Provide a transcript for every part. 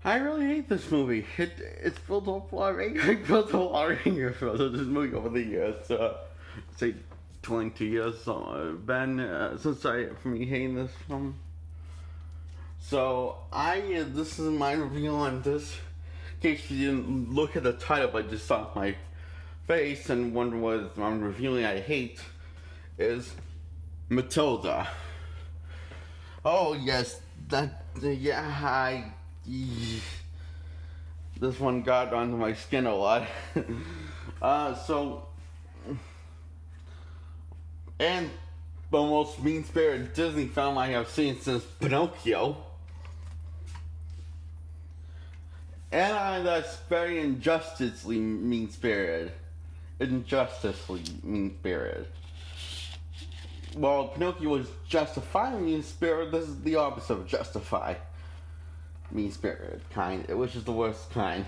I really hate this movie. It's built up a lot of anger. I built a lot of anger for this movie over the years. Say 22 years been since for me hating this film. So this is my review on this. In case you didn't look at the title, but just saw my face and wonder what I'm reviewing. I hate is Matilda. Oh yes, this one got onto my skin a lot. And the most mean-spirited Disney film I have seen since Pinocchio. And that's very injusticely mean-spirited. Well, Pinocchio was justified mean-spirited. This is the opposite of justify mean-spirited kind, which is the worst kind.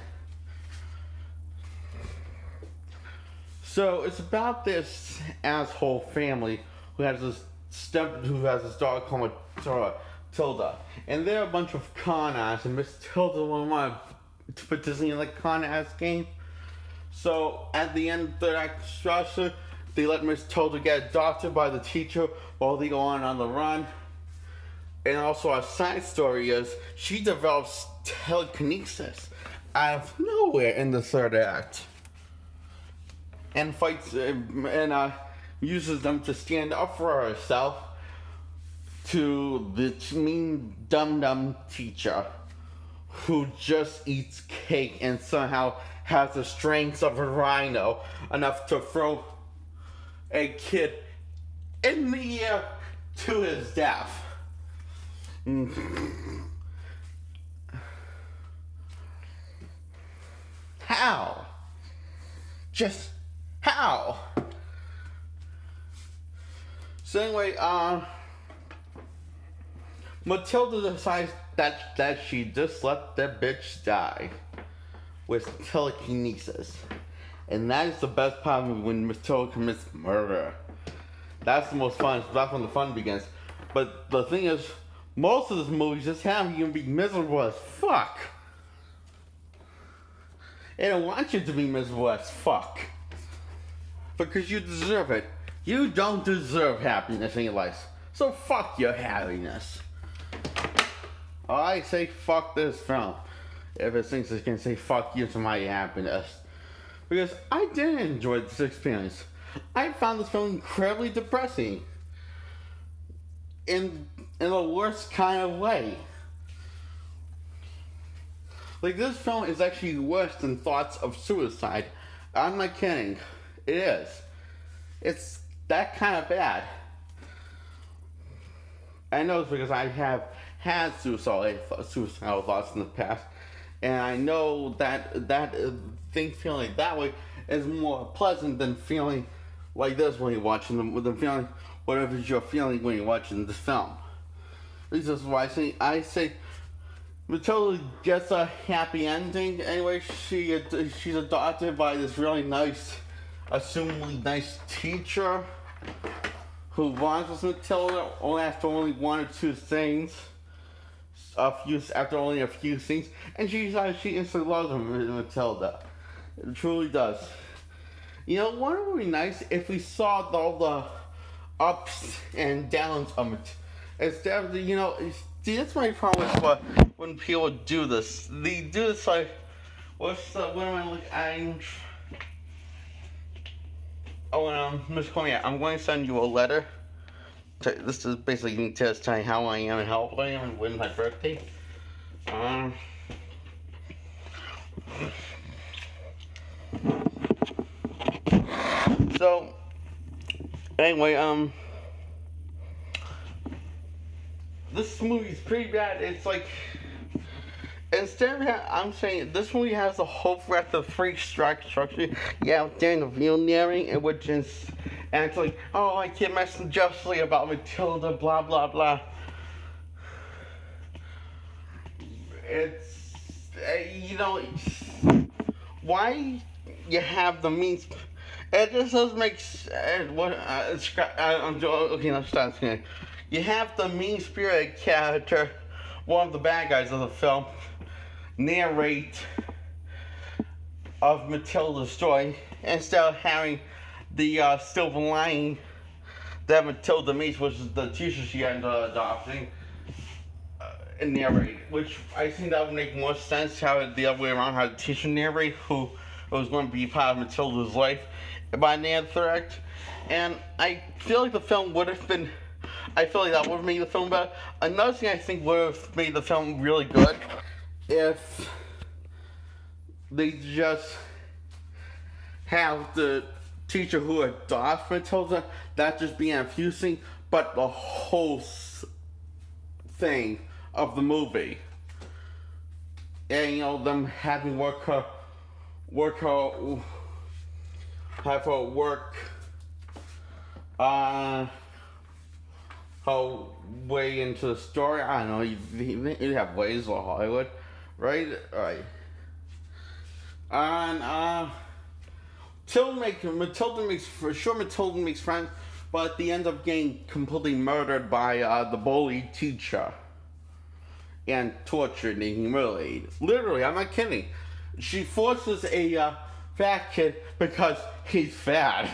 So it's about this asshole family who has this dog called Matilda, and they're a bunch of con artists, and Miss Tilda won't want to put Disney in the con artist game. So at the end of the act structure, they let Miss Tilda get adopted by the teacher while they go on the run. And also a side story is she develops telekinesis out of nowhere in the third act. And fights and uses them to stand up for herself to the mean dumb teacher who just eats cake and somehow has the strength of a rhino enough to throw a kid in the air to his death. How? Just how? So anyway, Matilda decides that she just let that bitch die with telekinesis. And that is the best part of when Matilda commits murder. That's the most fun. That's when the fun begins. But the thing is, most of this movie just have you be miserable as fuck. They don't want you to be miserable as fuck. Because you deserve it. You don't deserve happiness in your life. So fuck your happiness. I say fuck this film. If it thinks it can say fuck you to my happiness. Because I didn't enjoy this experience. I found this film incredibly depressing. In the worst kind of way. Like, this film is actually worse than thoughts of suicide. I'm not kidding. It is. It's that kind of bad. I know it's because I have had suicidal thoughts in the past. And I know that feeling that way is more pleasant than feeling like this when you're watching than feeling whatever you're feeling when you're watching the film. This is why I say Matilda gets a happy ending. Anyway, she's adopted by this really nice, assumingly nice teacher who bonds with Matilda after only one or two things. After only a few things, and she instantly loves Matilda. It truly does. You know, wouldn't it be nice if we saw all the ups and downs of it? Instead of see, that's my problem with when people do this. They do this like, what am I looking? Miss Cormier, I'm going to send you a letter. This is basically me just telling how I am and how old I am and when's my birthday. So anyway, this movie's pretty bad. It's like, instead of I'm saying this movie has a whole breadth of free structure. Yeah, during the real narrating, which is actually, oh, I can't mess justly about Matilda, blah blah blah. It's why you have the means. It just doesn't make okay, let's start again. You have the mean-spirited character, one of the bad guys of the film, narrate of Matilda's story instead of having the silver lining that Matilda meets, which is the teacher she ended up adopting, and narrate. Which I think that would make more sense, how it the other way around, how the teacher narrate who was going to be part of Matilda's life by the end of the third act. And I feel like the film would have been, I feel like that would have made the film better. Another thing I think would have made the film really good if they just have the teacher who adopts Matilda not just be infusing, but the whole thing of the movie. And, you know, them having have her work her way into the story. I don't know, you have ways of Hollywood, right? Right. And Matilda makes friends, but at the end of getting completely murdered by the bully teacher and tortured and humiliated. Literally, I'm not kidding. She forces a fat kid, because he's fat,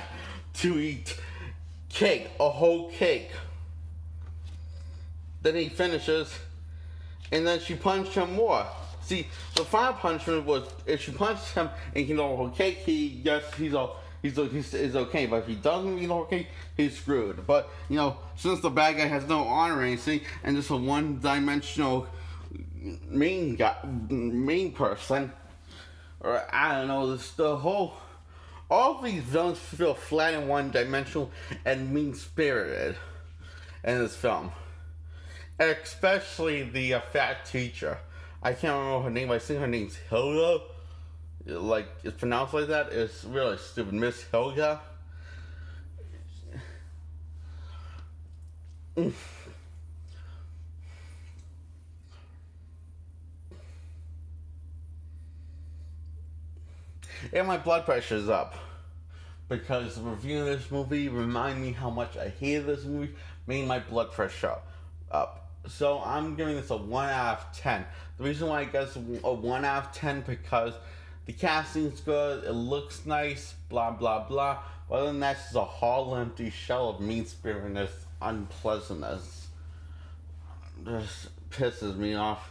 to eat cake, a whole cake. Then he finishes, and then she punched him more. See, the final punishment was if she punches him and he eats the whole cake, he's okay. But if he doesn't eat the whole cake, he's screwed. But, you know, since the bad guy has no honor or anything, and just a one-dimensional mean person, or I don't know, all these villains feel flat and one-dimensional and mean-spirited in this film. Especially the fat teacher. I can't remember her name. I think her name's Hilda. Like, it's pronounced like that. It's really stupid. Miss Hilda. And my blood pressure is up. Because reviewing this movie reminded me how much I hated this movie, made my blood pressure up. So I'm giving this a 1 out of 10. The reason why I guess a 1 out of 10 because the casting's good, it looks nice, blah blah blah. But other than that, it's just a hollow, empty shell of mean-spiritedness, unpleasantness. Just pisses me off.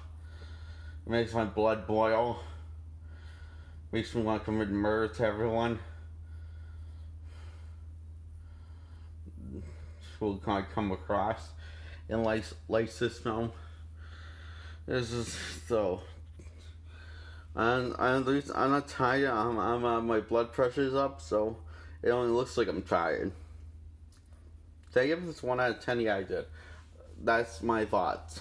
It makes my blood boil. Makes me want to commit murder to everyone who I come across and likes this film. This is so. And at least I'm not tired. My blood pressure's up, so it only looks like I'm tired. Did I give this 1 out of 10? Yeah, I did. That's my thoughts.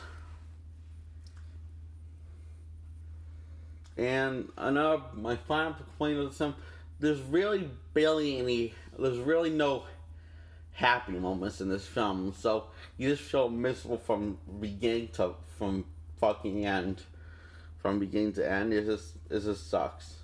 And my final complaint of this film, there's really no happy moments in this film, so you just feel miserable from fucking end. From beginning to end, it just sucks.